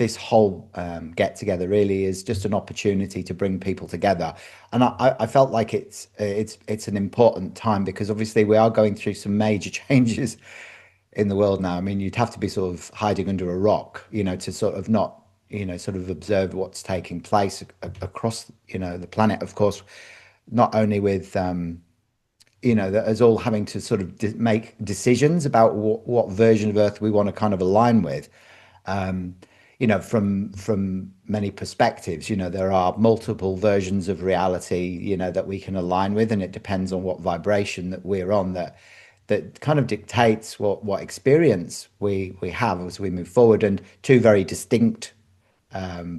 this whole get together really is just an opportunity to bring people together, and I felt like it's an important time because obviously we are going through some major changes in the world now. I mean, you'd have to be sort of hiding under a rock, to sort of not, sort of observe what's taking place across, the planet. Of course, not only with us all having to sort of make decisions about what version of Earth we want to kind of align with. Um, from many perspectives, there are multiple versions of reality, that we can align with, and it depends on what vibration that we're on that kind of dictates what experience we have as we move forward. And two very distinct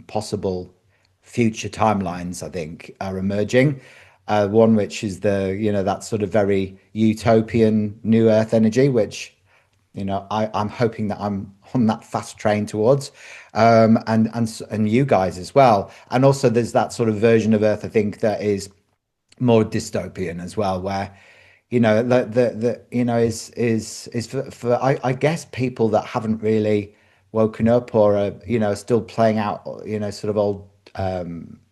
possible future timelines, I think, are emerging. One which is that sort of very utopian new Earth energy, which I'm hoping that I'm on that fast train towards, and you guys as well. And also, there's that sort of version of Earth, I think, that is more dystopian as well, where is for I guess people that haven't really woken up or are, still playing out, sort of old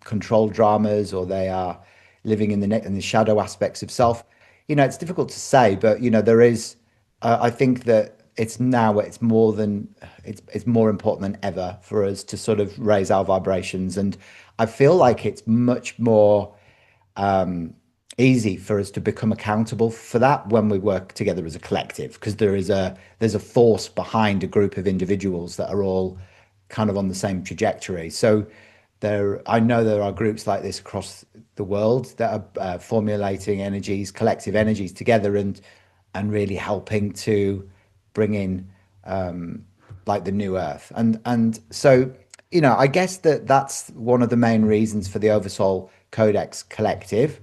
control dramas, or they are living in the shadow aspects of self. It's difficult to say, but there is. I think that it's more important than ever for us to sort of raise our vibrations, and I feel like it's much more um, easy for us to become accountable for that when we work together as a collective, because there's a force behind a group of individuals that are all kind of on the same trajectory. So I know there are groups like this across the world that are formulating energies, collective energies together, and really helping to bring in like the new earth. And so, I guess that's one of the main reasons for the Oversoul Codex Collective.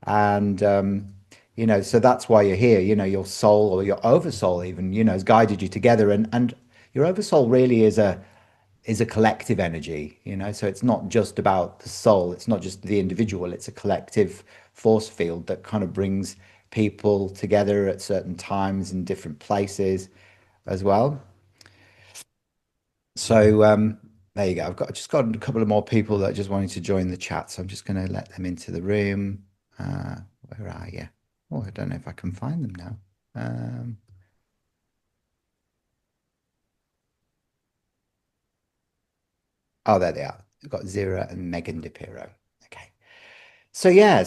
And so that's why you're here. Your soul, or your oversoul even, has guided you together. And your oversoul really is a collective energy. So it's not just about the soul, it's not just the individual, it's a collective force field that kind of brings people together at certain times in different places as well. So there you go. Just got a couple of more people that just wanted to join the chat, so I'm just going to let them into the room. Uh, where are you? Oh, I don't know if I can find them now. Um, oh, there they are. We've got Zira and Megan DePiro. Okay. So yeah,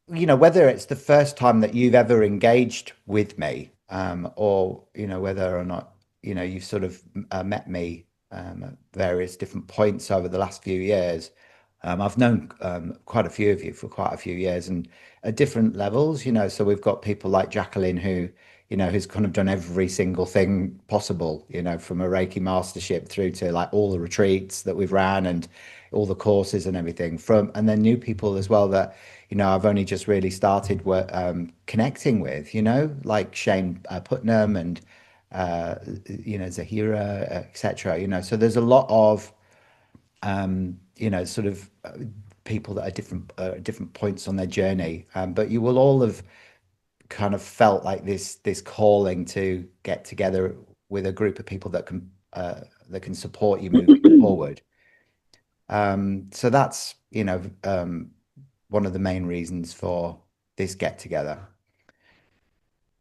whether it's the first time that you've ever engaged with me, or whether or not you've sort of met me at various different points over the last few years. I've known quite a few of you for quite a few years, and at different levels. So we've got people like Jacqueline, who's kind of done every single thing possible. From a Reiki mastership through to like all the retreats that we've ran and all the courses and everything. And then new people as well that I've only just really started connecting with. Like Shane Putnam and Zahira, etc. So there's a lot of sort of people that are different points on their journey. But you will all have kind of felt like this calling to get together with a group of people that can support you moving forward. So that's one of the main reasons for this get together.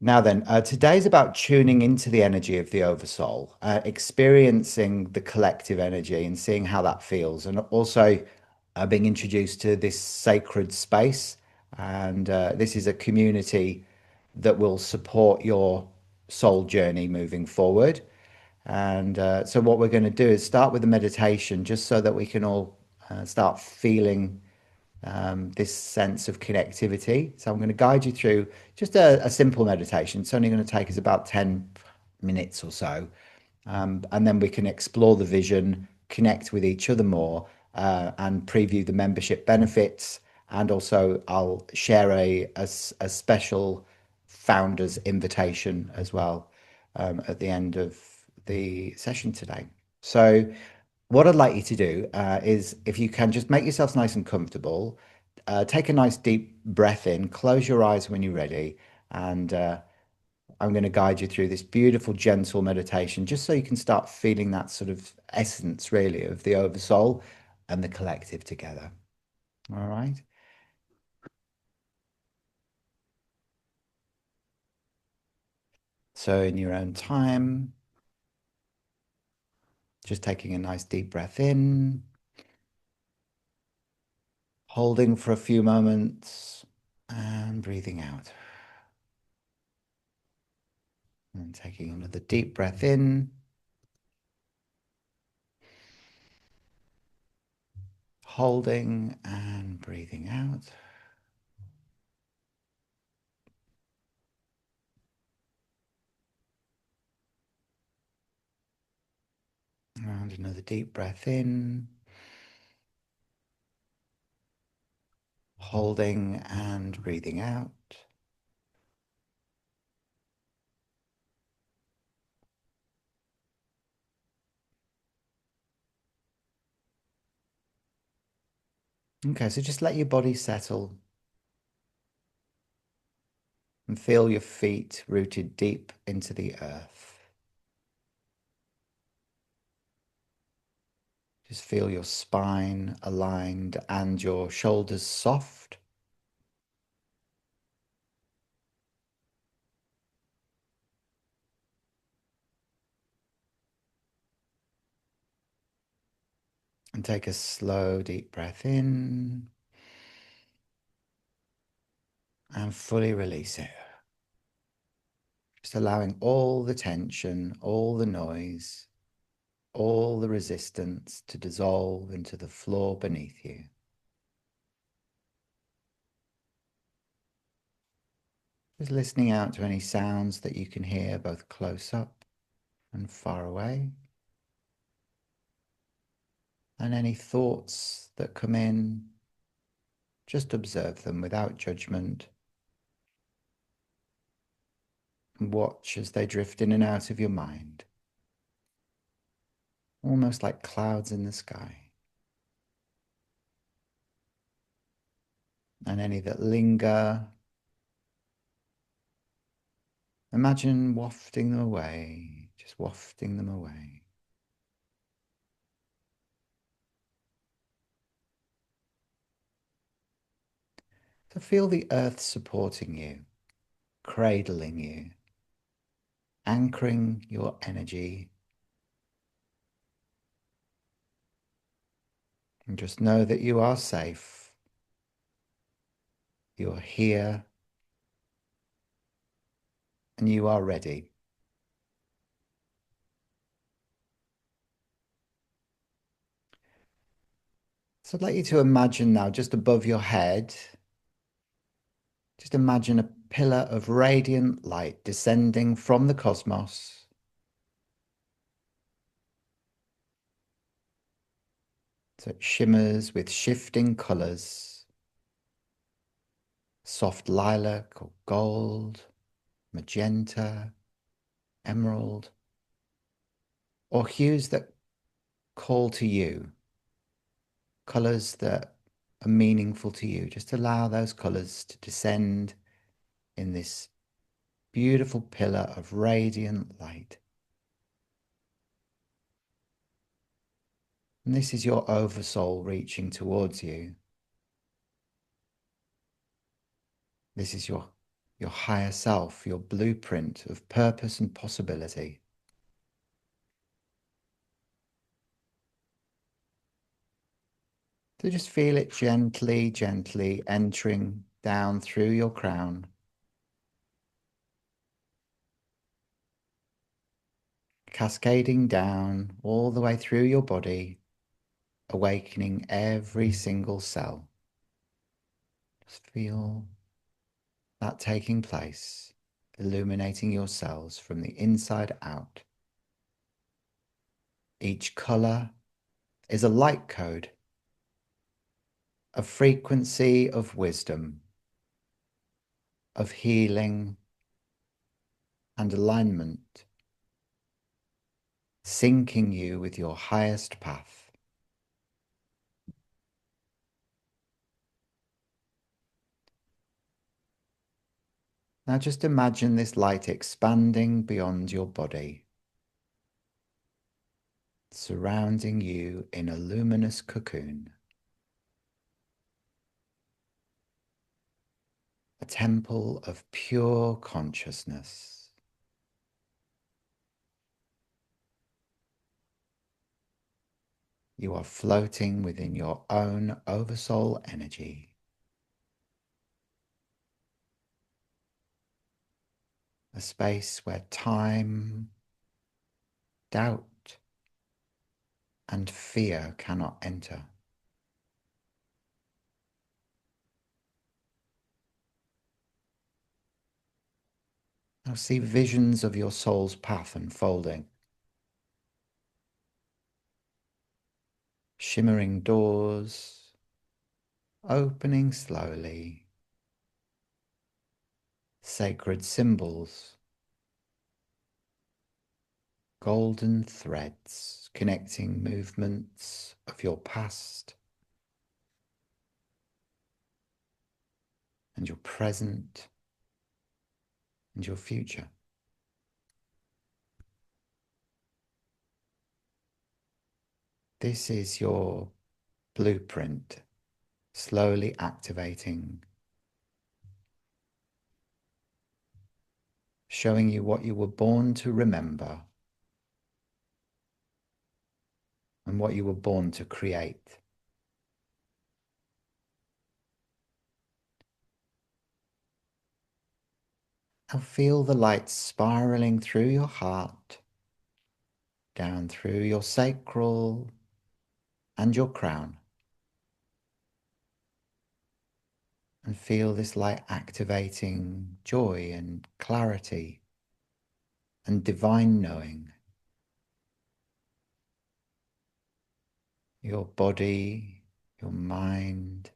Now then, today's about tuning into the energy of the oversoul, experiencing the collective energy and seeing how that feels, and also being introduced to this sacred space. And this is a community that will support your soul journey moving forward. And so, what we're going to do is start with a meditation just so that we can all start feeling this sense of connectivity. So I'm going to guide you through just a simple meditation. It's only going to take us about 10 minutes or so. And then we can explore the vision, connect with each other more, and preview the membership benefits. And also, I'll share a special founder's invitation as well at the end of the session today. So, what I'd like you to do is, if you can, just make yourselves nice and comfortable. Take a nice deep breath in, close your eyes when you're ready, and I'm going to guide you through this beautiful, gentle meditation, just so you can start feeling that sort of essence, really, of the Oversoul and the collective together. All right. So, in your own time, just taking a nice deep breath in, holding for a few moments, and breathing out. And taking another deep breath in, holding and breathing out. And another deep breath in, holding and breathing out. Okay, so just let your body settle and feel your feet rooted deep into the earth. Just feel your spine aligned and your shoulders soft. And take a slow, deep breath in and fully release it. Just allowing all the tension, all the noise, all the resistance to dissolve into the floor beneath you. Just listening out to any sounds that you can hear both close up and far away. And any thoughts that come in, just observe them without judgment. And watch as they drift in and out of your mind, almost like clouds in the sky. And any that linger, imagine wafting them away, just wafting them away. So feel the earth supporting you, cradling you, anchoring your energy. And just know that you are safe. You're here and you are ready. So I'd like you to imagine now, just above your head, just imagine a pillar of radiant light descending from the cosmos. So it shimmers with shifting colors, soft lilac or gold, magenta, emerald, or hues that call to you, colors that are meaningful to you. Just allow those colors to descend in this beautiful pillar of radiant light. And this is your oversoul reaching towards you. This is your higher self, your blueprint of purpose and possibility. So just feel it gently, gently entering down through your crown, cascading down all the way through your body, awakening every single cell. Just feel that taking place, illuminating your cells from the inside out. Each color is a light code, a frequency of wisdom, of healing and alignment, syncing you with your highest path. Now just imagine this light expanding beyond your body, surrounding you in a luminous cocoon, a temple of pure consciousness. You are floating within your own oversoul energy, a space where time, doubt, and fear cannot enter. Now see visions of your soul's path unfolding, shimmering doors opening slowly, sacred symbols, golden threads connecting movements of your past and your present and your future. This is your blueprint slowly activating, showing you what you were born to remember and what you were born to create. Now feel the light spiraling through your heart, down through your sacral and your crown. And feel this light activating joy and clarity and divine knowing. Your body, your mind,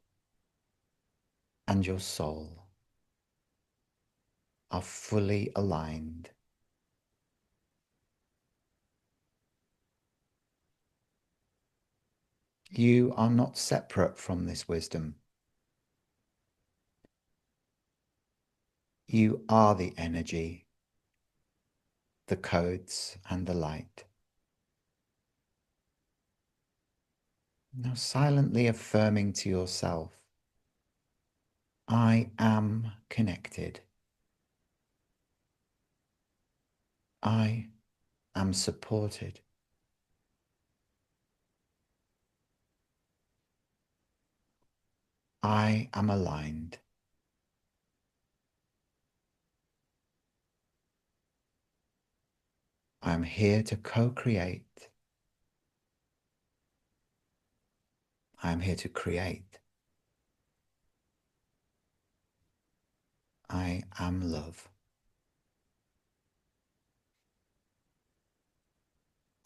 and your soul are fully aligned. You are not separate from this wisdom. You are the energy, the codes, and the light. Now silently affirming to yourself, I am connected. I am supported. I am aligned. I am here to co-create. I am here to create. I am love.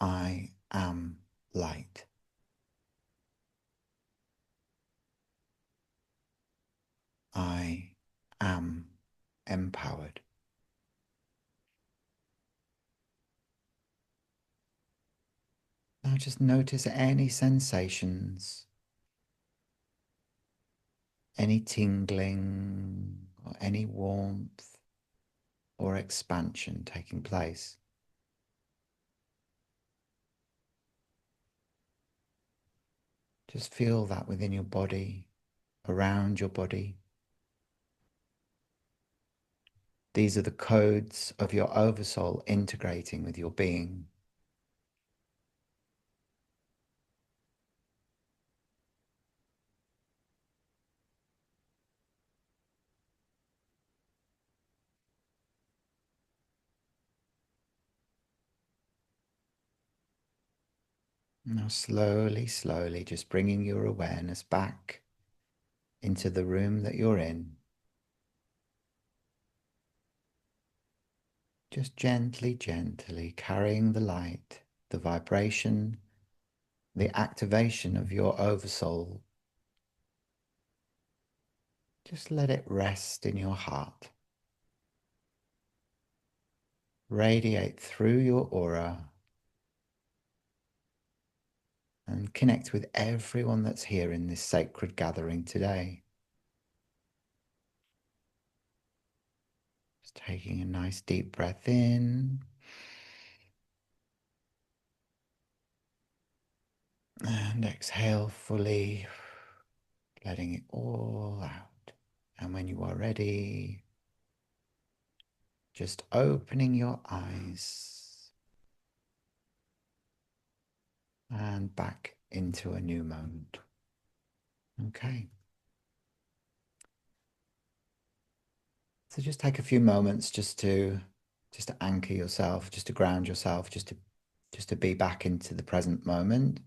I am light. I am empowered. Now just notice any sensations, any tingling, or any warmth or expansion taking place. Just feel that within your body, around your body. These are the codes of your oversoul integrating with your being. Now slowly, slowly, just bringing your awareness back into the room that you're in. Just gently, gently carrying the light, the vibration, the activation of your oversoul. Just let it rest in your heart. Radiate through your aura and connect with everyone that's here in this sacred gathering today. Just taking a nice deep breath in and exhale fully, letting it all out. And when you are ready, just opening your eyes and back into a new moment. Okay. So just take a few moments just to anchor yourself, just to ground yourself, just to be back into the present moment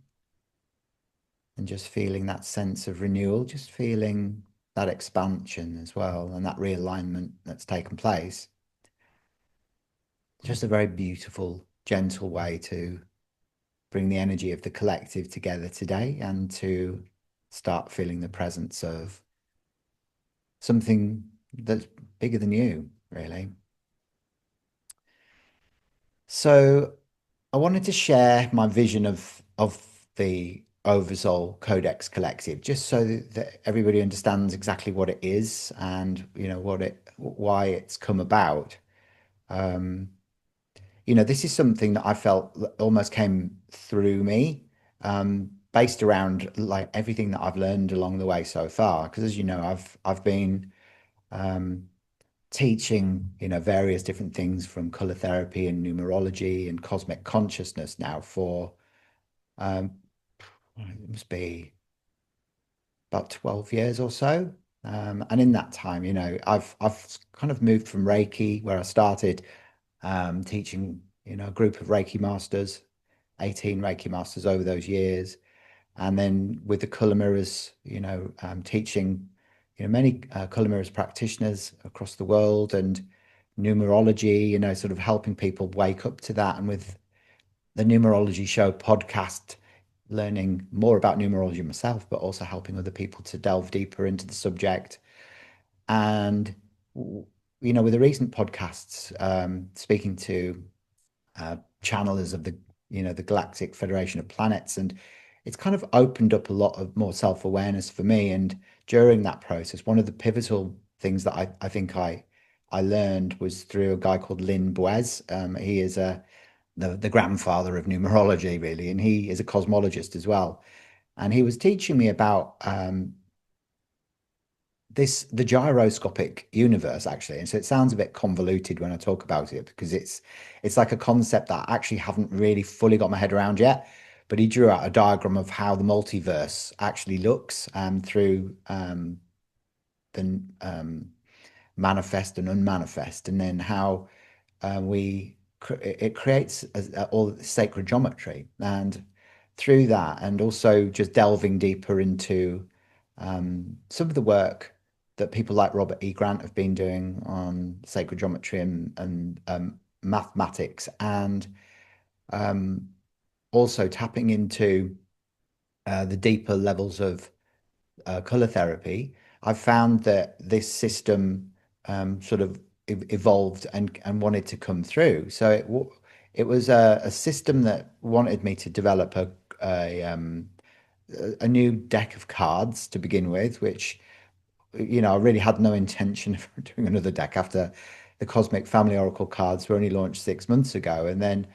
and just feeling that sense of renewal, just feeling that expansion as well and that realignment that's taken place. Just a very beautiful, gentle way to bring the energy of the collective together today and to start feeling the presence of something that's bigger than you, really. So I wanted to share my vision of the Oversoul Codex Collective, just so that everybody understands exactly what it is and why it's come about. Um, this is something that I felt almost came through me, based around like everything that I've learned along the way so far. Because as you know, I've been um, teaching, various different things from color therapy and numerology and cosmic consciousness now for um, it must be about 12 years or so. And in that time, I've kind of moved from Reiki, where I started teaching, a group of Reiki masters, 18 Reiki masters over those years. And then with the color mirrors, teaching, many color mirrors practitioners across the world and numerology, sort of helping people wake up to that. And with the Numerology Show podcast, learning more about numerology myself, but also helping other people to delve deeper into the subject. And, with the recent podcasts, speaking to channelers of the Galactic Federation of Planets, and it's kind of opened up a lot of more self-awareness for me. And during that process, one of the pivotal things that I think I learned was through a guy called Lynn Boez. He is the grandfather of numerology, really, and he is a cosmologist as well. And he was teaching me about the gyroscopic universe, actually. And so it sounds a bit convoluted when I talk about it because it's like a concept that I actually haven't really fully got my head around yet. But he drew out a diagram of how the multiverse actually looks through the manifest and unmanifest, and then how it creates all sacred geometry, and through that, and also just delving deeper into some of the work that people like Robert E. Grant have been doing on sacred geometry and mathematics, and um, also tapping into the deeper levels of color therapy. I've found that this system sort of evolved and wanted to come through. So it was a system that wanted me to develop a new deck of cards to begin with, which I really had no intention of doing another deck after the Cosmic Family Oracle cards were only launched 6 months ago. And then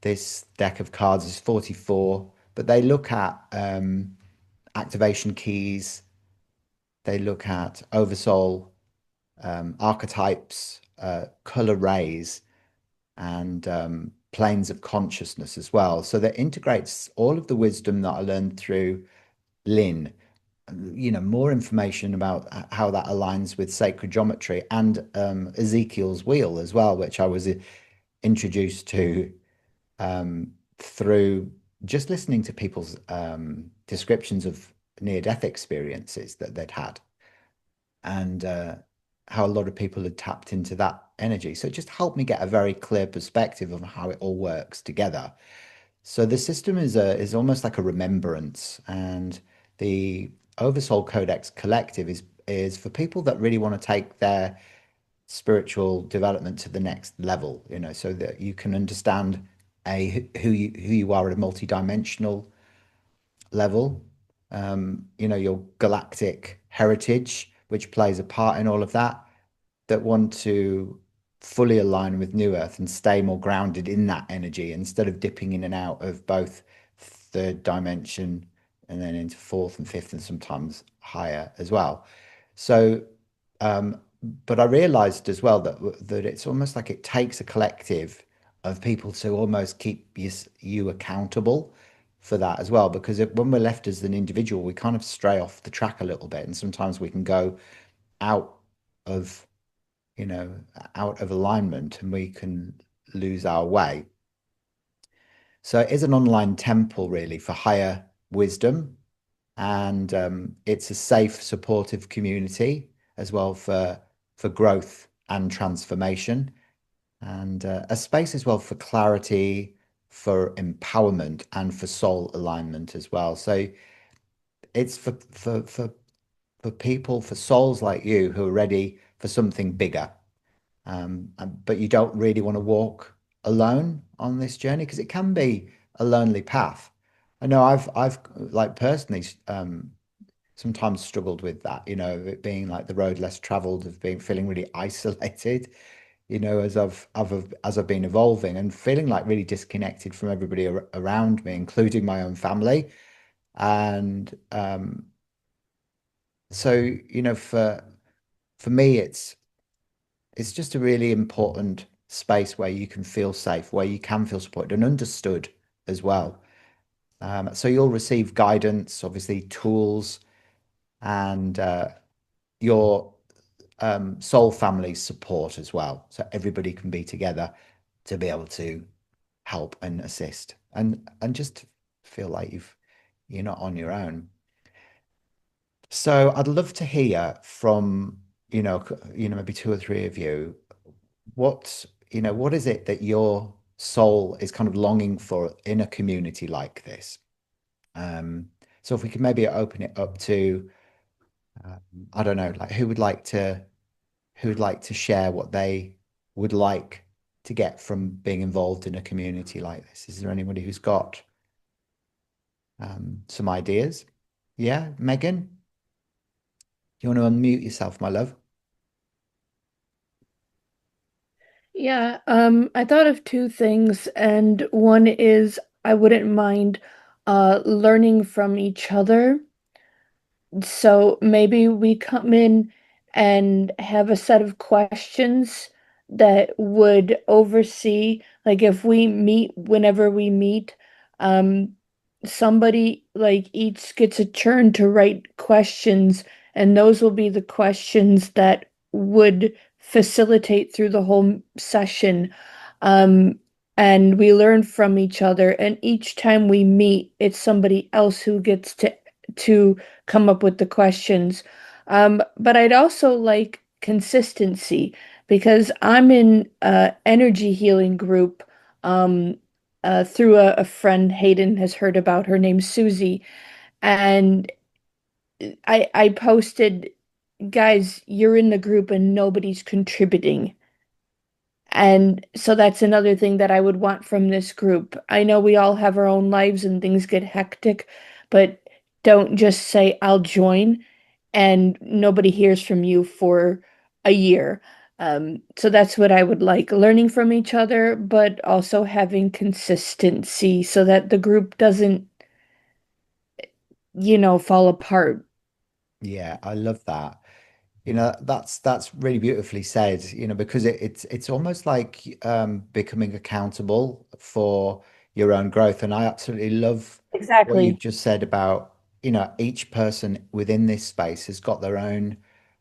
this deck of cards is 44, but they look at activation keys, they look at oversoul archetypes, color rays, and planes of consciousness as well. So that integrates all of the wisdom that I learned through Lynn, more information about how that aligns with sacred geometry and Ezekiel's wheel as well, which I was introduced to through just listening to people's descriptions of near-death experiences that they'd had, and how a lot of people had tapped into that energy. So it just helped me get a very clear perspective of how it all works together. So the system is almost like a remembrance, and the Oversoul Codex Collective is for people that really want to take their spiritual development to the next level, so that you can understand who you are at a multidimensional level, your galactic heritage, which plays a part in all of that, that want to fully align with New Earth and stay more grounded in that energy instead of dipping in and out of both third dimension and then into fourth and fifth and sometimes higher as well. So, um, but I realized as well that it's almost like it takes a collective of people to almost keep you accountable for that as well. Because when we're left as an individual, we kind of stray off the track a little bit, and sometimes we can go out of you know, out of alignment and we can lose our way. So it is an online temple really for higher wisdom, and it's a safe, supportive community as well for growth and transformation, and a space as well for clarity, for empowerment, and for soul alignment as well. So it's for people, for souls like you who are ready for something bigger. But you don't really want to walk alone on this journey because it can be a lonely path. I know I've like personally sometimes struggled with that, it being like the road less traveled, of being feeling really isolated, as I've been evolving and feeling like really disconnected from everybody around me, including my own family. And so, for me, it's just a really important space where you can feel safe, where you can feel supported and understood as well. So you'll receive guidance, obviously tools, and your soul family support as well. So everybody can be together to be able to help and assist, and just feel like you're not on your own. So I'd love to hear from maybe two or three of you what is it that your soul is kind of longing for in a community like this? Um, so if we could maybe open it up to, um, I don't know, like who would like to share what they would like to get from being involved in a community like this? Is there anybody who's got some ideas? Yeah, Megan, you want to unmute yourself, my love? Yeah, I thought of two things, and one is I wouldn't mind learning from each other. So maybe we come in and have a set of questions that would oversee, like if we meet, whenever we meet, um, somebody like each gets a turn to write questions, and those will be the questions that would facilitate through the whole session. Um, and we learn from each other, and each time we meet, it's somebody else who gets to come up with the questions. But I'd also like consistency because I'm in energy healing group through a friend Hayden has heard about. Her name's Susie, and I posted, guys, you're in the group and nobody's contributing. And so that's another thing that I would want from this group. I know we all have our own lives and things get hectic, but don't just say, I'll join, and nobody hears from you for a year. So that's what I would like, learning from each other, but also having consistency so that the group doesn't, fall apart. Yeah, I love that. That's really beautifully said, because it's almost like becoming accountable for your own growth. And I absolutely love what you've Exactly. just said about, each person within this space has got their own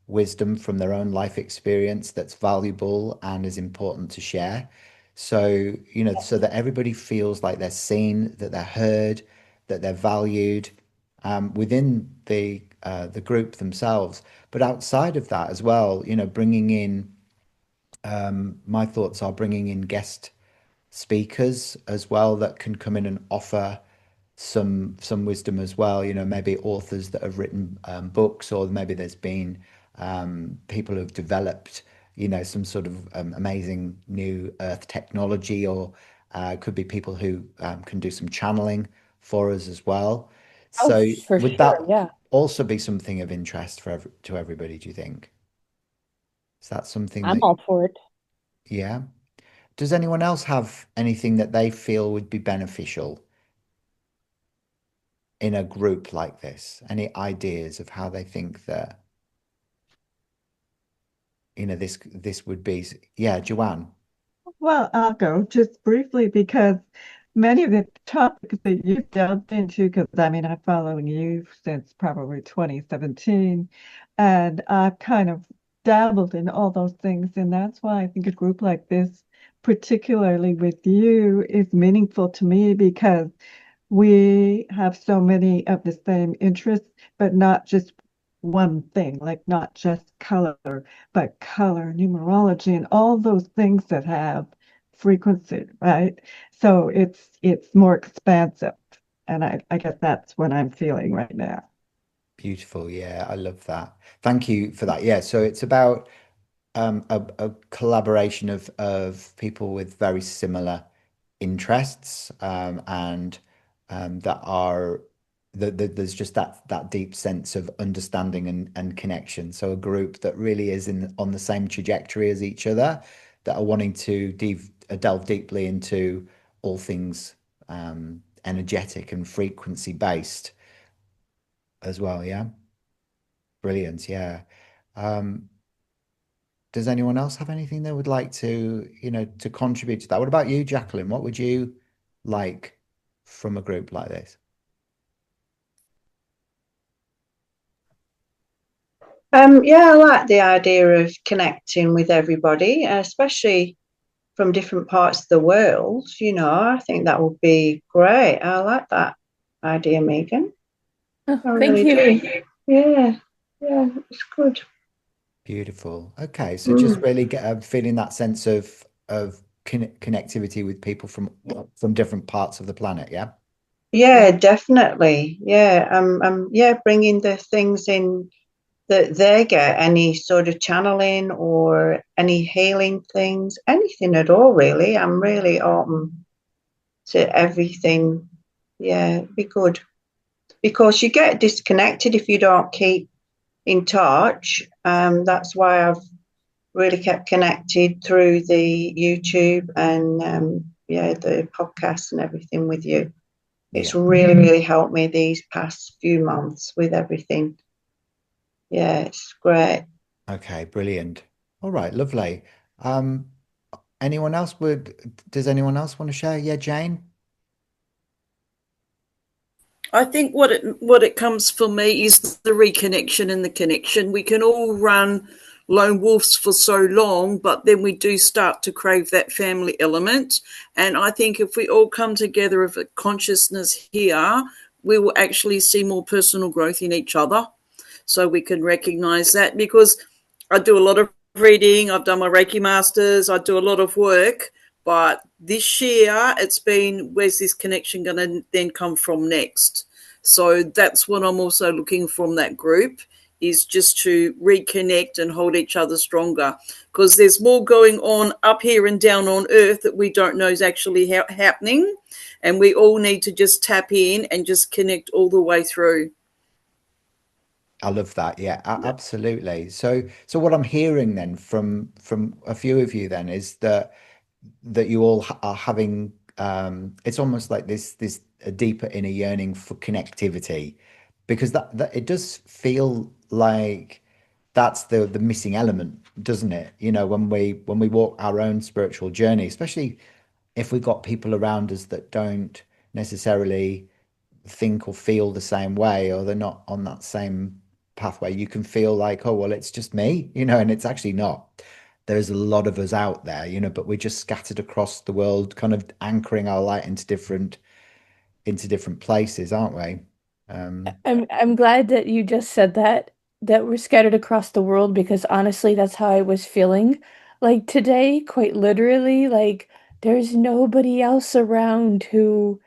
wisdom from their own life experience that's valuable and is important to share. So, so that everybody feels like they're seen, that they're heard, that they're valued within the group themselves. But outside of that as well, bringing in my thoughts are bringing in guest speakers as well that can come in and offer some wisdom as well. Maybe authors that have written books, or maybe there's been people who've developed, some sort of amazing new earth technology, or could be people who can do some channeling for us as well. Oh, So for would sure. that Yeah. also be something of interest to everybody, do you think? Is that something I'm that all for it. Yeah. Does anyone else have anything that they feel would be beneficial in a group like this? Any ideas of how they think that, this would be? Yeah, Joanne. Well, I'll go just briefly because many of the topics that you've delved into, because I mean, I've following you since probably 2017, and I've kind of dabbled in all those things. And that's why I think a group like this, particularly with you, is meaningful to me because we have so many of the same interests, but not just one thing, like not just color, but color, numerology, and all those things that have frequency, right? So it's more expansive. And I guess that's what I'm feeling right now. Beautiful. Yeah, I love that. Thank you for that. Yeah, so it's about a collaboration of people with very similar interests, and that are that there's just that deep sense of understanding and connection. So a group that really is in on the same trajectory as each other, that are wanting to delve deeply into all things energetic and frequency based as well. Yeah, brilliant. Yeah. Um, Does anyone else have anything they would like to contribute to that? What about you, Jacqueline? What would you like from a group like this? Yeah, I like the idea of connecting with everybody, especially from different parts of the world. I think that would be great. I like that idea, Megan. Oh, I thank really you. do. Yeah, yeah, it's good. Beautiful. Okay, so just Mm. really feeling that sense of connectivity with people from different parts of the planet. Yeah. Yeah, definitely. Yeah, yeah, bringing the things in that they get, any sort of channeling or any healing things, anything at all, really. I'm really open to everything. Yeah, be good. Because you get disconnected if you don't keep in touch. That's why I've really kept connected through the YouTube and yeah, the podcast and everything with you. It's Yeah. really, really helped me these past few months with everything. Yeah, it's great. Okay, brilliant. All right, lovely. Um, anyone else does anyone else want to share? Yeah, Jane? I think what it comes for me is the reconnection and the connection. We can all run lone wolves for so long, but then we do start to crave that family element. And I think if we all come together with a consciousness here, we will actually see more personal growth in each other. So we can recognize that, because I do a lot of reading, I've done my Reiki Masters, I do a lot of work, but this year it's been, where's this connection going to then come from next? So that's what I'm also looking from that group, is just to reconnect and hold each other stronger, because there's more going on up here and down on earth that we don't know is actually happening, and we all need to just tap in and just connect all the way through. I love that. Yeah, absolutely. So what I'm hearing then from a few of you then is that you all are having it's almost like this a deeper inner yearning for connectivity, because that it does feel like that's the missing element, doesn't it? When we walk our own spiritual journey, especially if we've got people around us that don't necessarily think or feel the same way, or they're not on that same pathway, you can feel like, oh, well, it's just me, and it's actually not. There's a lot of us out there, but we're just scattered across the world, kind of anchoring our light into different places, aren't we? Um, I'm glad that you just said that we're scattered across the world because honestly, that's how I was feeling. Like today, quite literally, like there's nobody else around who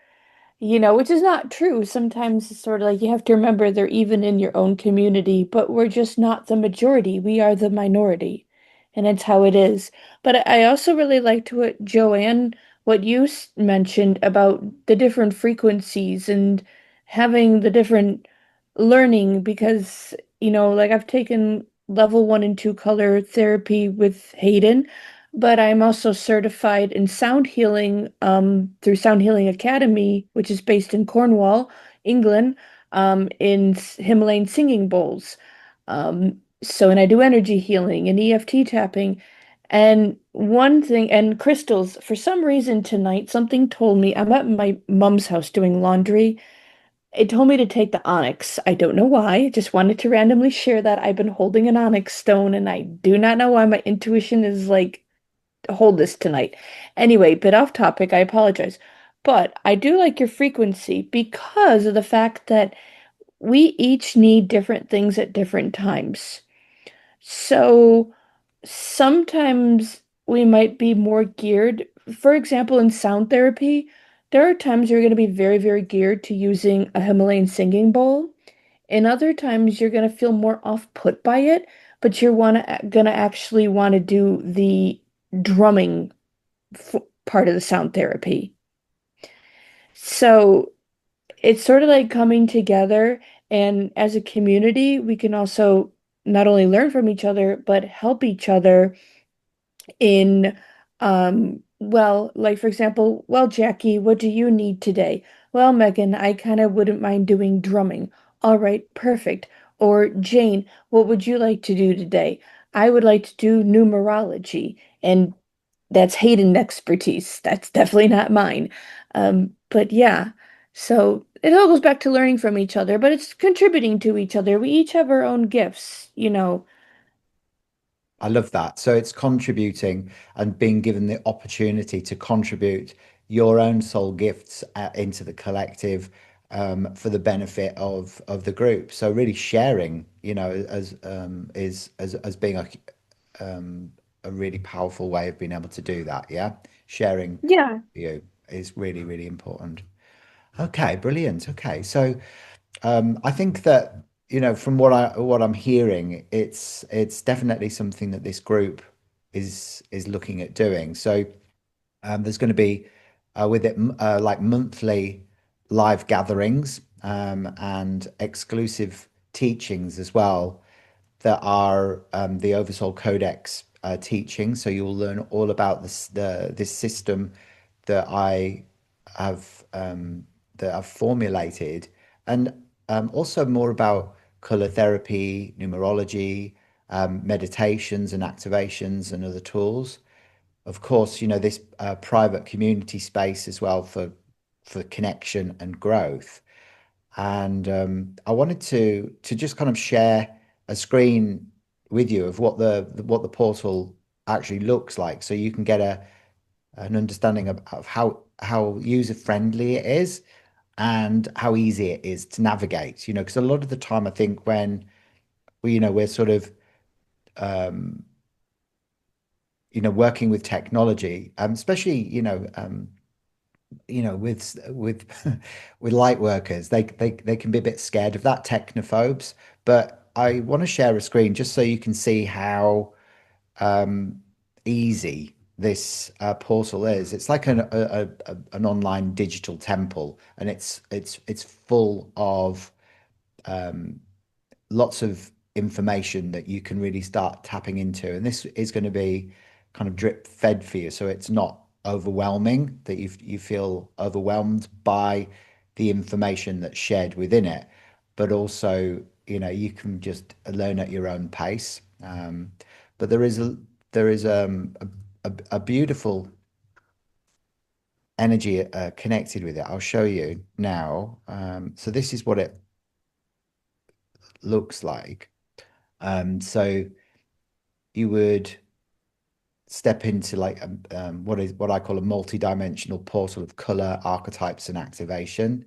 which is not true. Sometimes it's sort of like you have to remember they're even in your own community, but we're just not the majority. We are the minority, and it's how it is. But I also really liked what Joanne, what you mentioned about the different frequencies and having the different learning because, like I've taken level 1 and 2 color therapy with Hayden, but I'm also certified in sound healing through Sound Healing Academy, which is based in Cornwall, England, in Himalayan singing bowls. And I do energy healing and EFT tapping. And one thing, and crystals, for some reason tonight, something told me I'm at my mom's house doing laundry. It told me to take the onyx. I don't know why. I just wanted to randomly share that I've been holding an onyx stone, and I do not know why my intuition is like, hold this tonight. Anyway, bit off topic. I apologize. But I do like your frequency because of the fact that we each need different things at different times. So sometimes we might be more geared. For example, in sound therapy, there are times you're going to be very, very geared to using a Himalayan singing bowl. And other times you're going to feel more off-put by it, but you're gonna actually want to do the drumming f part of the sound therapy. So it's sort of like coming together, and as a community, we can also not only learn from each other, but help each other in well, like for example, well, Jackie, what do you need today? Well, Megan, I kind of wouldn't mind doing drumming. All right, perfect. Or Jane, what would you like to do today? I would like to do numerology, and that's Hayden expertise. That's definitely not mine. But yeah, so it all goes back to learning from each other, but it's contributing to each other. We each have our own gifts, you know. I love that. So it's contributing and being given the opportunity to contribute your own soul gifts into the collective for the benefit of the group. So really sharing, as as being a really powerful way of being able to do that. Yeah, sharing Yeah. you is really really important. Okay, brilliant. Okay, so I think that from what I'm hearing, it's definitely something that this group is looking at doing. So there's going to be with it like monthly live gatherings and exclusive teachings as well that are the Oversoul Codex teaching. So you'll learn all about this system that I have that I've formulated, and also more about color therapy, numerology, meditations and activations and other tools. Of course, this private community space as well for connection and growth. And I wanted to just kind of share a screen with you of what the portal actually looks like, so you can get an understanding of how user friendly it is and how easy it is to navigate. Because a lot of the time, I think when we're sort of um, working with technology, especially with with light workers, they can be a bit scared of that, technophobes. But I want to share a screen just so you can see how um, easy this portal is. It's like an online digital temple, and it's full of um, lots of information that you can really start tapping into. And this is going to be kind of drip fed for you, so it's not overwhelming that you feel overwhelmed by the information that's shared within it, but also you can just learn at your own pace. But there is a beautiful energy connected with it. I'll show you now. So this is what it looks like. So you would step into like what I call a multi-dimensional portal of color, archetypes, and activation.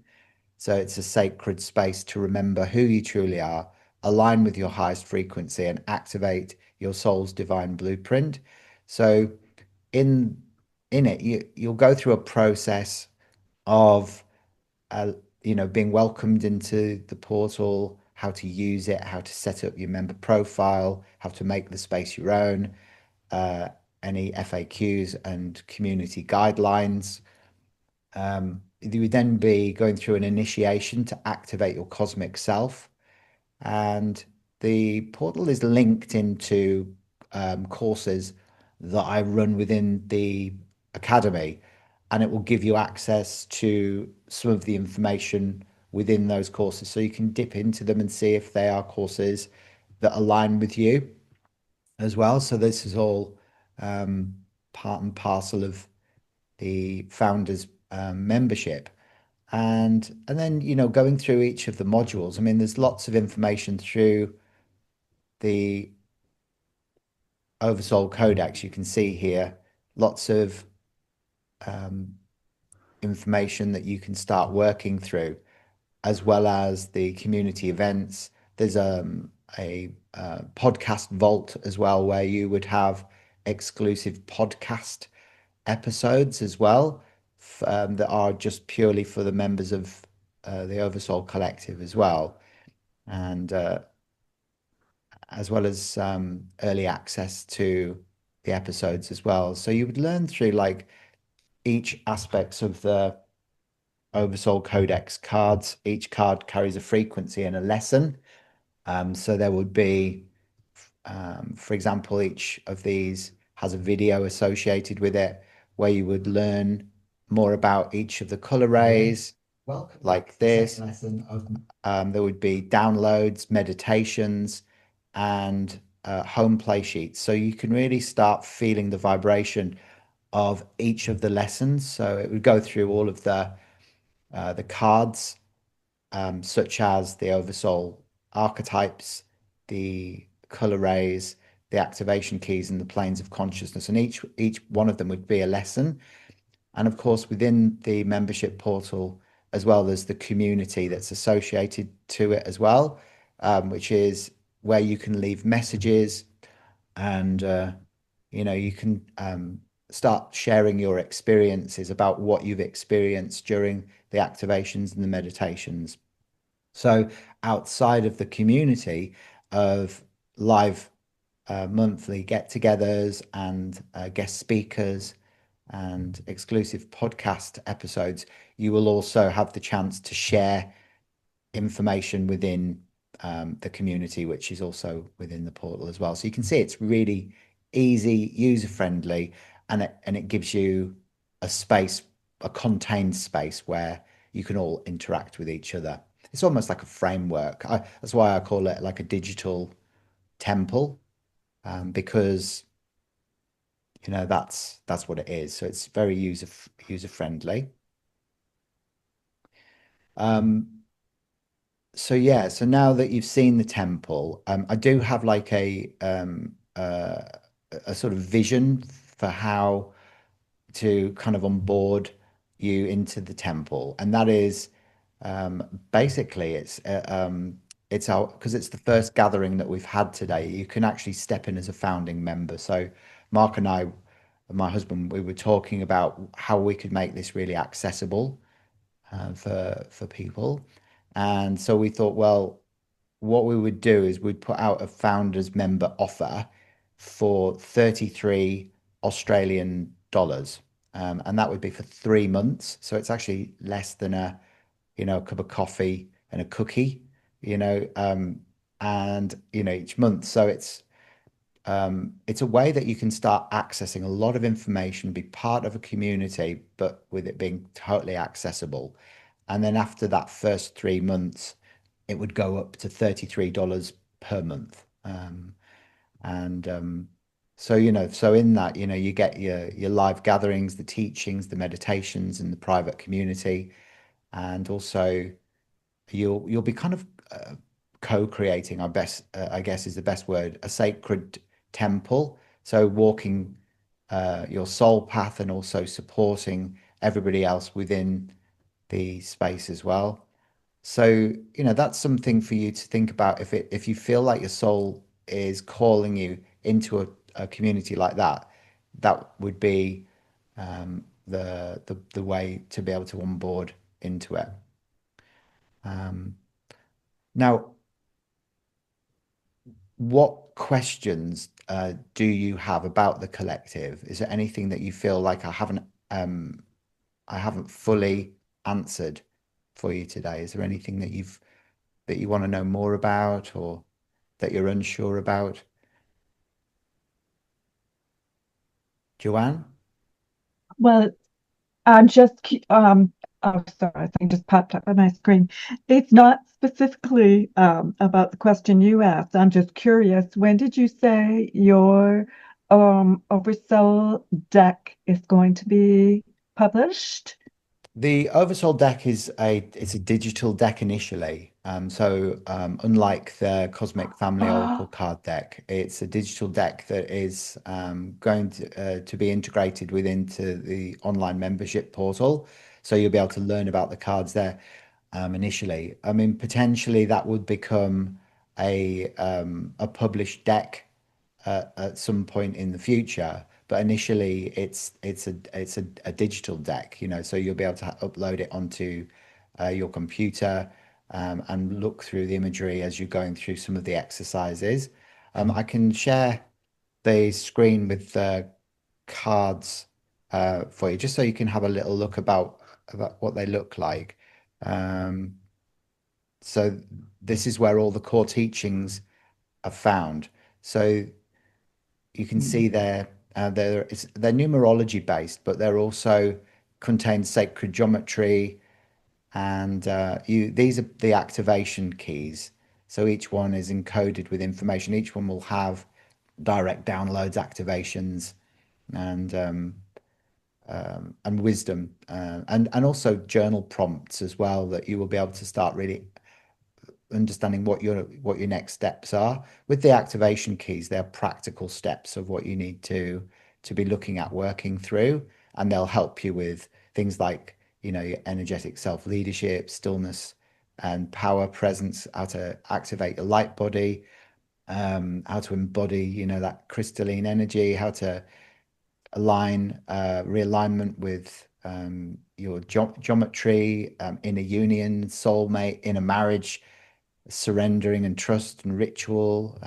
So it's a sacred space to remember who you truly are, align with your highest frequency, and activate your soul's divine blueprint. So in in it, you'll go through a process of uh, being welcomed into the portal, how to use it, how to set up your member profile, how to make the space your own, uh, any FAQs and community guidelines. You would then be going through an initiation to activate your cosmic self. And the portal is linked into courses that I run within the academy, and it will give you access to some of the information within those courses. So you can dip into them and see if they are courses that align with you as well. So this is all um, part and parcel of the founders membership. And then, going through each of the modules, I mean, there's lots of information through the Oversoul Codex. You can see here lots of um, information that you can start working through, as well as the community events. There's a podcast vault as well, where you would have exclusive podcast episodes as well, that are just purely for the members of the Oversoul Collective as well, and as well as early access to the episodes as well. So you would learn through like each aspects of the Oversoul Codex cards. Each card carries a frequency and a lesson. So there would be, for example, each of these has a video associated with it where you would learn more about each of the color rays, like this. There would be downloads, meditations, and home play sheets. So you can really start feeling the vibration of each of the lessons. So it would go through all of the cards, such as the Oversoul archetypes, the color rays, the activation keys, and the planes of consciousness. And each one of them would be a lesson. And of course, within the membership portal as well, there's the community that's associated to it as well, which is where you can leave messages, and you can start sharing your experiences about what you've experienced during the activations and the meditations. So outside of the community of live monthly get-togethers and guest speakers and exclusive podcast episodes, you will also have the chance to share information within the community, which is also within the portal as well. So you can see it's really easy, user-friendly, and it gives you a space, a contained space where you can all interact with each other. It's almost like a framework. That's why I call it like a digital temple, because that's what it is. So it's very user friendly. So yeah, so now that you've seen the temple, I do have like a sort of vision for how to kind of onboard you into the temple, and that is basically it's our, because it's the first gathering that we've had today. You can actually step in as a founding member. So Mark and I, my husband, we were talking about how we could make this really accessible for people. And so we thought, well, what we would do is we'd put out a founders member offer for 33 Australian dollars. And that would be for 3 months. So it's actually less than a cup of coffee and a cookie, and each month. So it's a way that you can start accessing a lot of information, be part of a community, but with it being totally accessible. And then after that first 3 months, it would go up to $33 per month. And so, so in that, you get your live gatherings, the teachings, the meditations, and the private community. And also you'll be kind of co-creating, I guess is the best word, a sacred temple. So walking your soul path and also supporting everybody else within the space as well. So, that's something for you to think about. If you feel like your soul is calling you into a community like that, that would be the way to be able to onboard into it. Now, what questions do you have about the collective? Is there anything that you feel like I haven't fully answered for you today? Is there anything that you want to know more about, or that you're unsure about? Joanne? Well, I'm just, oh, sorry, something just popped up on my screen. It's not specifically about the question you asked. I'm just curious. When did you say your Oversoul deck is going to be published? The Oversoul deck is it's a digital deck initially. Unlike the Cosmic Family Oracle Oh, card deck, it's a digital deck that is going to be integrated into the online membership portal. So you'll be able to learn about the cards there initially. I mean, potentially that would become a published deck at some point in the future. But initially, it's a digital deck, so you'll be able to upload it onto your computer and look through the imagery as you're going through some of the exercises. I can share the screen with the cards for you, just so you can have a little look about what they look like. Um, so this is where all the core teachings are found. So you can see mm, they're numerology based, but they're also contain sacred geometry, and you these are the activation keys. So each one is encoded with information. Each one will have direct downloads, activations, and wisdom, and also journal prompts as well, that you will be able to start really understanding what your next steps are. With the activation keys, they're practical steps of what you need to be looking at working through, and they'll help you with things like your energetic self-leadership, stillness and power presence, how to activate your light body, how to embody that crystalline energy, how to realignment with your geometry, inner union, soulmate, inner marriage, surrendering and trust and ritual,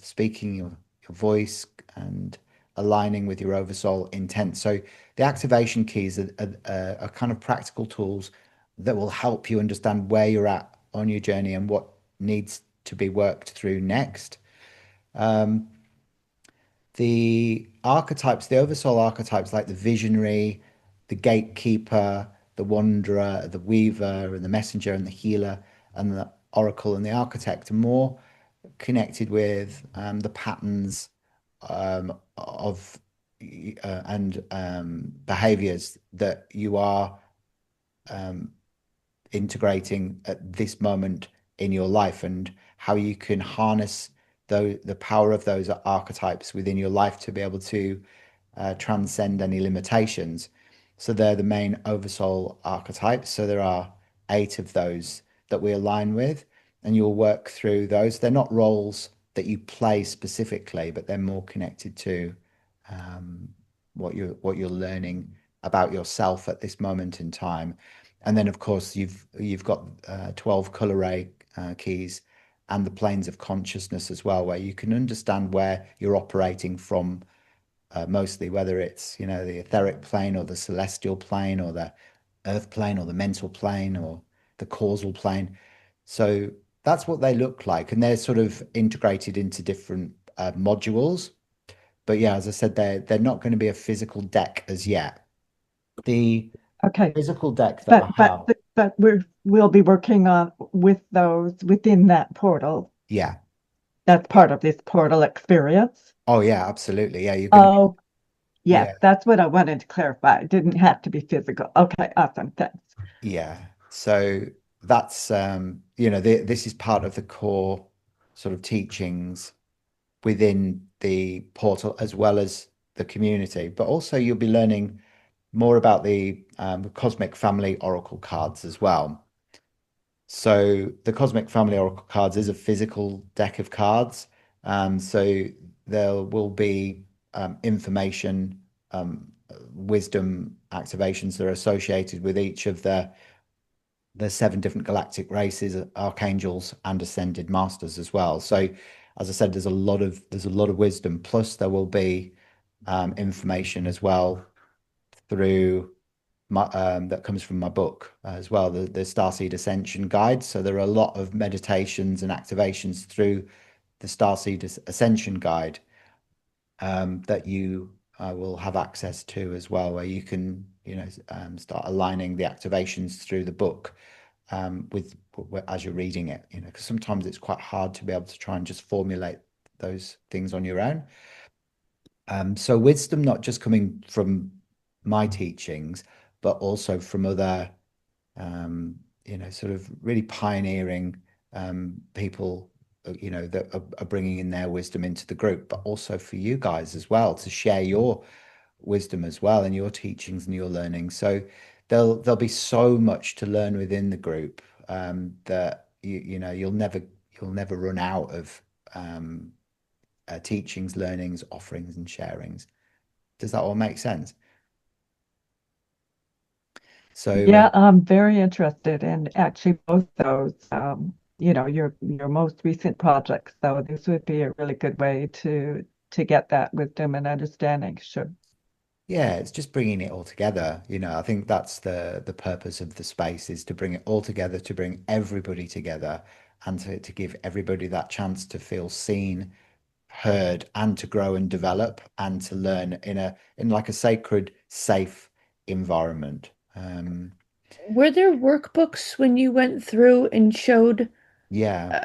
speaking your voice and aligning with your oversoul intent. So the activation keys are kind of practical tools that will help you understand where you're at on your journey and what needs to be worked through next. Um, the oversoul archetypes, like the visionary, the gatekeeper, the wanderer, the weaver, and the messenger, and the healer, and the oracle, and the architect, are more connected with the patterns of and behaviors that you are um, integrating at this moment in your life, and how you can harness the power of those archetypes within your life to be able to transcend any limitations. So they're the main oversoul archetypes. So there are 8 of those that we align with, and you'll work through those. They're not roles that you play specifically, but they're more connected to um, what you're learning about yourself at this moment in time. And then, of course, you've got 12 color ray keys and the planes of consciousness as well, where you can understand where you're operating from, mostly, whether it's the etheric plane or the celestial plane or the earth plane or the mental plane or the causal plane. So that's what they look like, and they're sort of integrated into different modules. But yeah, as I said, they're not going to be a physical deck as yet. The okay. physical deck that I But have, we'll be working on with those within that portal. yeah. That's part of this portal experience. Oh yeah, absolutely. Yeah, you're going to be, Oh, yes, yeah, that's what I wanted to clarify. It didn't have to be physical. Okay, awesome. Thanks. yeah. So that's this is part of the core sort of teachings within the portal, as well as the community. But also you'll be learning more about the Cosmic Family Oracle cards as well. So the Cosmic Family Oracle cards is a physical deck of cards. So there will be information, wisdom activations that are associated with each of the 7 different galactic races, archangels, and ascended masters as well. So, as I said, there's a lot of wisdom. Plus, there will be information as well through that comes from my book as well, the Starseed Ascension guide. So there are a lot of meditations and activations through the Starseed Ascension guide that you will have access to as well, where you can, start aligning the activations through the book, with as you're reading it, because sometimes it's quite hard to be able to try and just formulate those things on your own. So wisdom not just coming from my teachings, but also from other, sort of really pioneering people, that are bringing in their wisdom into the group, but also for you guys as well to share your wisdom as well and your teachings and your learning. So there'll be so much to learn within the group, that you'll never run out of teachings, learnings, offerings, and sharings. Does that all make sense? So Yeah, I'm very interested in actually both those, your most recent projects. So this would be a really good way to get that wisdom and understanding. Sure. yeah, it's just bringing it all together. I think that's the purpose of the space, is to bring it all together, to bring everybody together, and to give everybody that chance to feel seen, heard, and to grow and develop and to learn in like a sacred, safe environment. Were there workbooks when you went through and showed? Yeah, uh,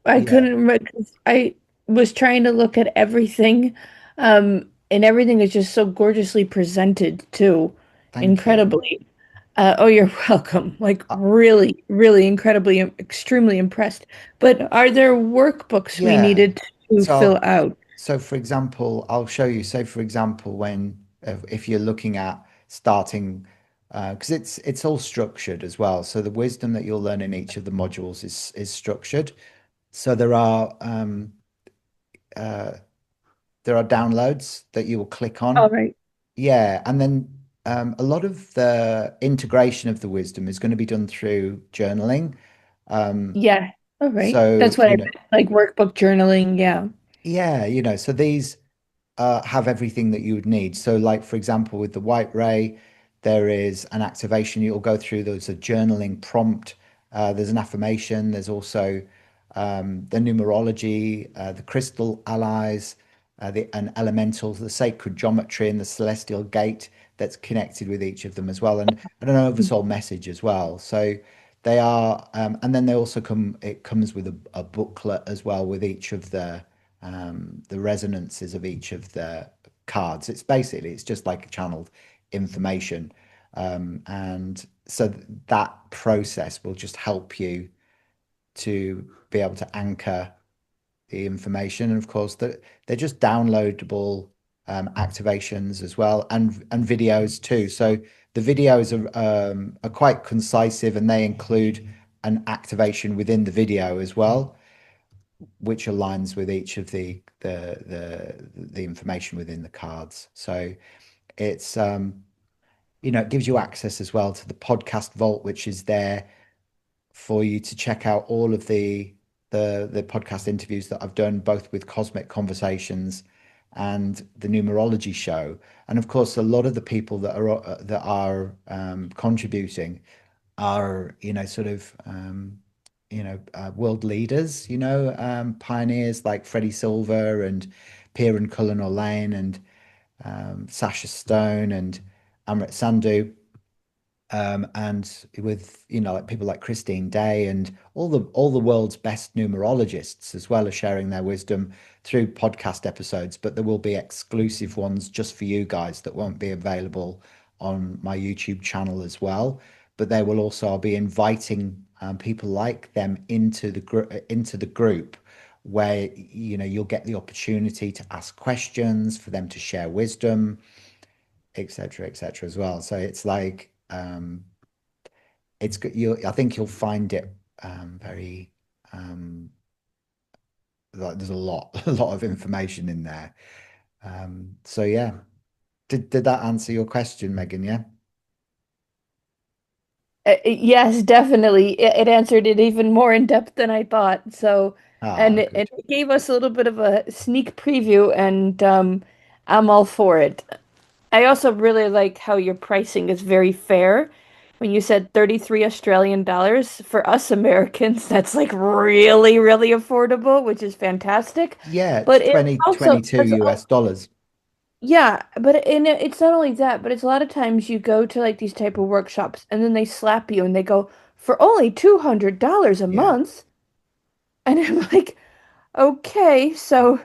I yeah. couldn't remember 'cause I was trying to look at everything, and everything is just so gorgeously presented too, Thank you. incredibly. Oh, you're welcome. Like Uh, really, really incredibly, extremely impressed. But are there workbooks we yeah. needed to fill So, out? so for example, I'll show you. So, for example, when if you're looking at starting, because it's all structured as well. So the wisdom that you'll learn in each of the modules is structured. So uh, there are downloads that you will click All on. right. Yeah, and then a lot of the integration of the wisdom is going to be done through journaling. Um, Yeah. All right. so That's what I meant. Like workbook journaling. Yeah. yeah, so these have everything that you would need. So, like for example, with the white ray, there is an activation you'll go through. There's a journaling prompt. There's an affirmation. There's also the numerology, the crystal allies, and elementals, the sacred geometry, and the celestial gate that's connected with each of them as well, and an oversoul message as well. So they are, and then they also come. It comes with a booklet as well with each of the resonances of each of the cards. It's just like channeled information, and so that process will just help you to be able to anchor the information. And of course, they're just downloadable activations as well, and videos too. So the videos are quite concisive, and they include an activation within the video as well, which aligns with each of the information within the cards. So it's it gives you access as well to the podcast vault, which is there for you to check out all of the podcast interviews that I've done, both with Cosmic Conversations and the Numerology show. And of course, a lot of the people that are contributing are, sort of world leaders, pioneers like Freddie Silver and Piran Cullen Lane and Sasha Stone and Amrit Sandhu, and with like people like Christine Day and all the world's best numerologists as well, as sharing their wisdom through podcast episodes. But there will be exclusive ones just for you guys that won't be available on my YouTube channel as well. But they will also, I'll be inviting people like them into the group, where you'll get the opportunity to ask questions, for them to share wisdom, etc., as well. So it's like, it's good. I think you'll find it very, like there's a lot a lot of information in there. So yeah, did that answer your question, Megan? Yeah. Yes, definitely. It answered it even more in depth than I thought. So, Ah, and good. it gave us a little bit of a sneak preview, and I'm all for it. I also really like how your pricing is very fair. When you said 33 Australian dollars for us Americans, that's like really, really affordable, which is fantastic. Yeah, it's But 20 22 it's US dollars. Yeah, but and it's not only that, but it's a lot of times you go to like these type of workshops and then they slap you and they go for only $200 a Yeah. month. And I'm like, okay, so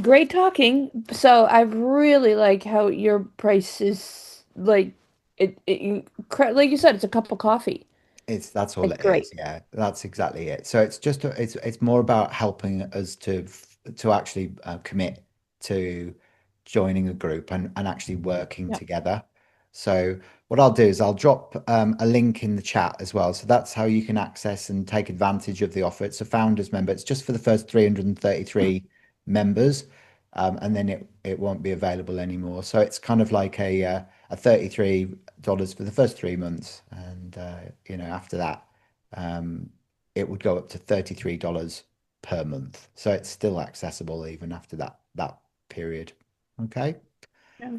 great talking. So I really like how your price is like like you said, it's a cup of coffee. That's all Like it great. is. Yeah, that's exactly it. So it's just it's more about helping us to actually commit to joining a group and actually working Yeah. together. So what I'll do is I'll drop a link in the chat as well. So that's how you can access and take advantage of the offer. It's a founders member. It's just for the first 333 members, and then it won't be available anymore. So it's kind of like a $33 for the first 3 months, and after that, um, it would go up to $33 per month. So it's still accessible even after that period. Okay, Yeah.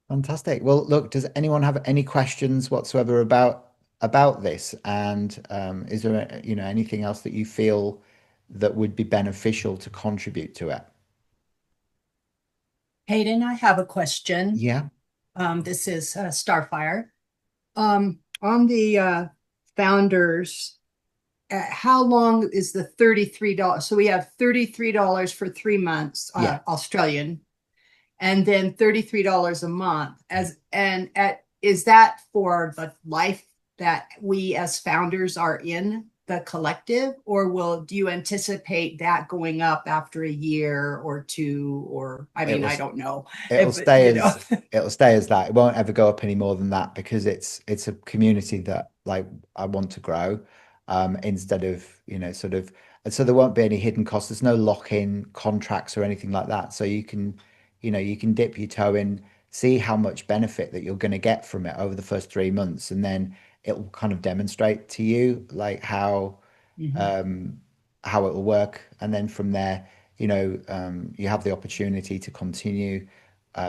fantastic. Well, look, does anyone have any questions whatsoever about this? And is there anything else that you feel that would be beneficial to contribute to it? Hayden, I have a question. Yeah, This is Starfire. On the founders, how long is the $33? So we have $33 for 3 months, yeah. Australian, and then $33 a month. Is that for the life that we as founders are in the collective, or do you anticipate that going up after a year or two? Or I It mean, was I don't know It'll if stay as it'll stay as that. It won't ever go up any more than that because it's a community that like I want to grow, instead of sort of, and so there won't be any hidden costs. There's no lock-in contracts or anything like that. So you can dip your toe in, see how much benefit that you're going to get from it over the first 3 months, and then it will kind of demonstrate to you like Mhm. um, how it will work, and then from there, you have the opportunity to continue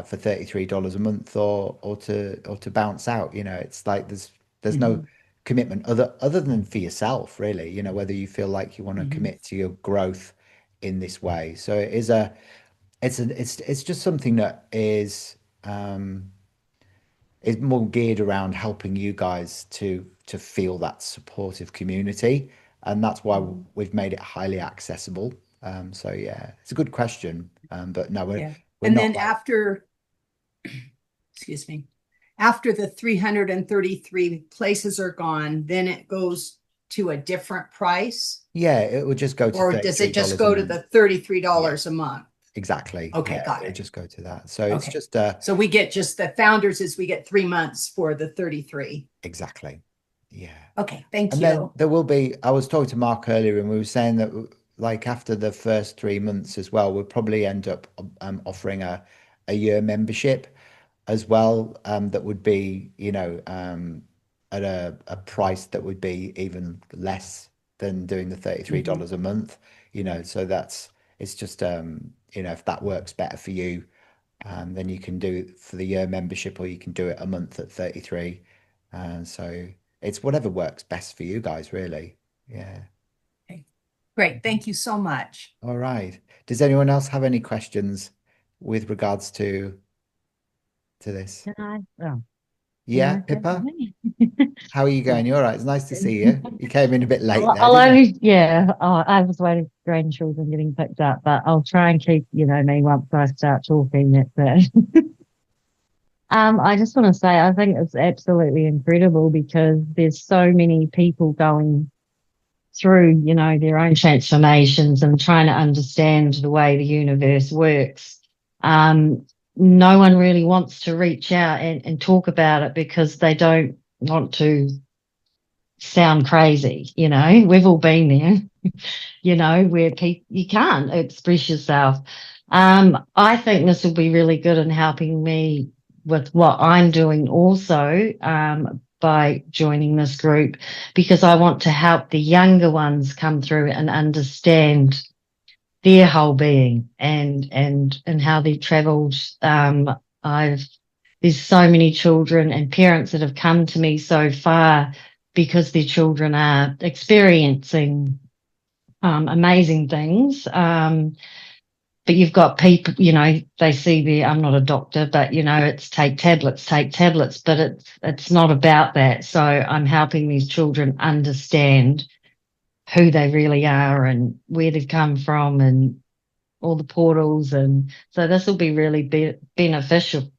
for $33 a month, or to bounce out. It's like there's no Mhm. commitment other than for yourself, really. Whether you feel like you want to Mhm. commit to your growth in this way. So it's just something that is more geared around helping you guys to feel that supportive community, and that's why Mhm. we've made it highly accessible. So yeah, it's a good question, but no, we're Yeah. we're And not then like, excuse me, after the 333 places are gone, then it goes to a different price, yeah, it will just go to or does it just $33 a go to month. the $33 Yeah, a month? exactly. Okay, Yeah, got it'll it. just go to that. So it's Okay. just So we get just the founders is we get 3 months for the 33. exactly. Yeah. Okay, thank And then you. there will be, I was talking to Mark earlier, and we were saying that like after the first 3 months as well, we'll probably end up offering a year membership as well, that would be, at a price that would be even less than doing the $33 Mhm. a month, so it's just, if that works better for you, then you can do it for the year membership, or you can do it a month at 33. So it's whatever works best for you guys, really. Yeah. Okay, great. Thank you so much. All right. Does anyone else have any questions with regards to this? Can I? Oh, can Yeah, I say Pippa, something? how are you Yeah. going? You all right? It's nice to see you. You came in a bit late there, I'll didn't you? only, yeah, I was waiting for grandchildren getting picked up, but I'll try and keep, me once I start talking, that's it. I just want to say, I think it's absolutely incredible because there's so many people going through, their own transformations and trying to understand the way the universe works. No one really wants to reach out and talk about it because they don't want to sound crazy. We've all been there, where you can't express yourself. I think this will be really good in helping me with what I'm doing also, by joining this group, because I want to help the younger ones come through and understand their whole being and how they traveled. I've There's so many children and parents that have come to me so far because their children are experiencing amazing things. but you've got people, they see I'm not a doctor, but it's take tablets, but it's not about that. So I'm helping these children understand who they really are and where they've come from and all the portals. And so this will be really beneficial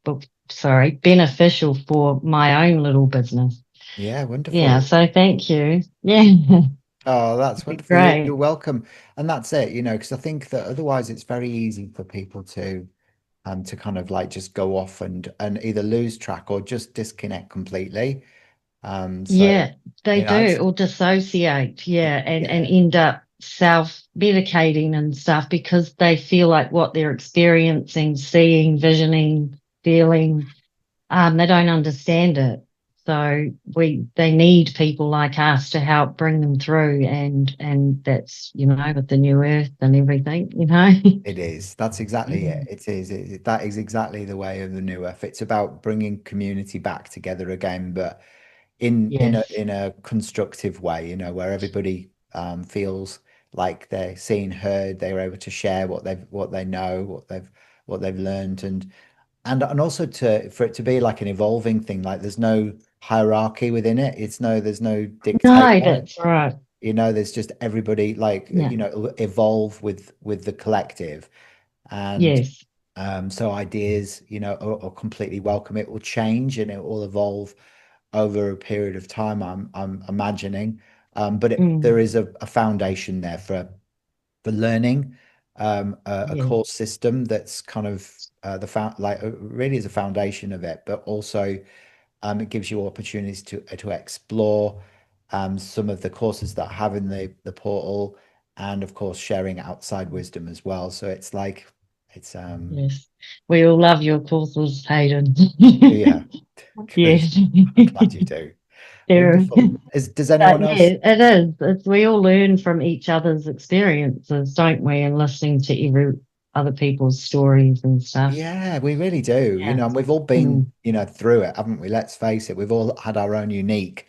for my own little business. Yeah, Yeah. wonderful. So thank you. Yeah. Oh, that's It'd be wonderful. You're great. welcome. And that's it, because I think that otherwise it's very easy for people to kind of like just go off and either lose track or just disconnect completely. So, Yeah, they do, it's or dissociate, yeah, and yeah, end up self-medicating and stuff because they feel like what they're experiencing, seeing, visioning, feeling, they don't understand it. So they need people like us to help bring them through, and that's with the new earth and everything. it is. That's exactly it. Mm. It is. That is exactly the way of the new earth. It's about bringing community back together again, but Yes, in a constructive way, where everybody feels like they're seen, heard, they're able to share what they know, what they've learned, and also for it to be like an evolving thing. Like there's no hierarchy within it. There's no no, dictator. that's right. There's just everybody like Yeah, evolve with the collective, and yes, so ideas are completely welcome. It will change and it will evolve over a period of time, I'm imagining. But there mm, is a foundation there for learning, a yes, course system that's kind of really is a foundation of it, but also it gives you opportunities to explore some of the courses that I have in the portal, and of course sharing outside wisdom as well. So it's like it's yes. We all love your courses, Hayden. yeah, good. Yes. I'm glad you do. There, Wonderful. Does but anyone yeah, else? it is. We all learn from each other's experiences, don't we? And listening to every other people's stories and stuff. Yeah, we really do. Yeah. And we've all been, Mm, through it, haven't we? Let's face it, we've all had our own unique,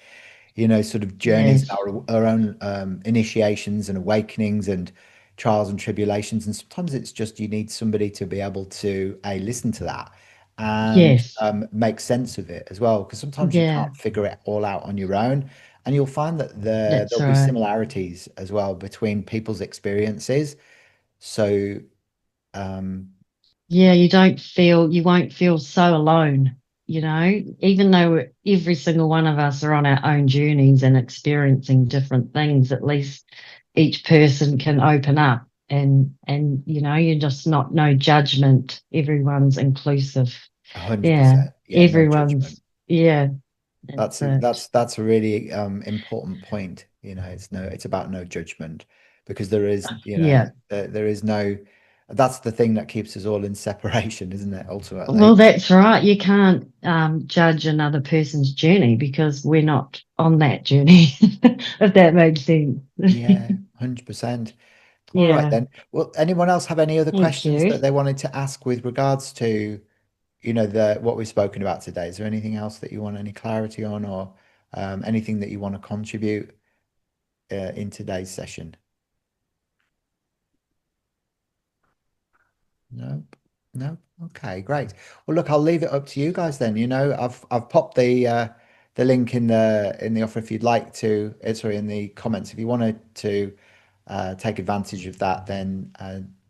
sort of journeys, yes. our own initiations and awakenings and trials and tribulations. And sometimes it's just you need somebody to be able to listen to that and Yes. make sense of it as well. Because sometimes you Yeah. can't figure it all out on your own. And you'll find that That's there'll be right. similarities as well between people's experiences. So, um, Yeah, you won't feel so alone, even though every single one of us are on our own journeys and experiencing different things, at least each person can open up and you're just not no judgment. Everyone's inclusive. Yeah. 100%. Yeah, no judgment. Everyone's, yeah, that's it. That's a really important point. It's about no judgment because there is, Yeah. there is no. That's the thing that keeps us all in separation, isn't it? Well, Ultimately. that's right. You can't judge another person's journey because we're not on that journey, if that makes sense. Yeah, 100%. All right Yeah. then. Well, anyone else have any other Thank questions that you. they wanted to ask with regards to, the what we've spoken about today? Is there anything else that you want any clarity on, or anything that you want to contribute in today's session? Nope. No. Okay, great. Well, look, I'll leave it up to you guys then. I've popped the link in the offer if you'd like to. Sorry, in the comments if you wanted to take advantage of that, then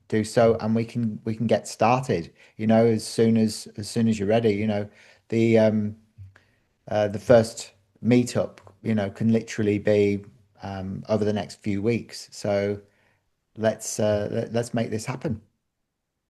do so, and we can get started. As soon as you're ready. The the first meetup, can literally be over the next few weeks. So let's make this happen.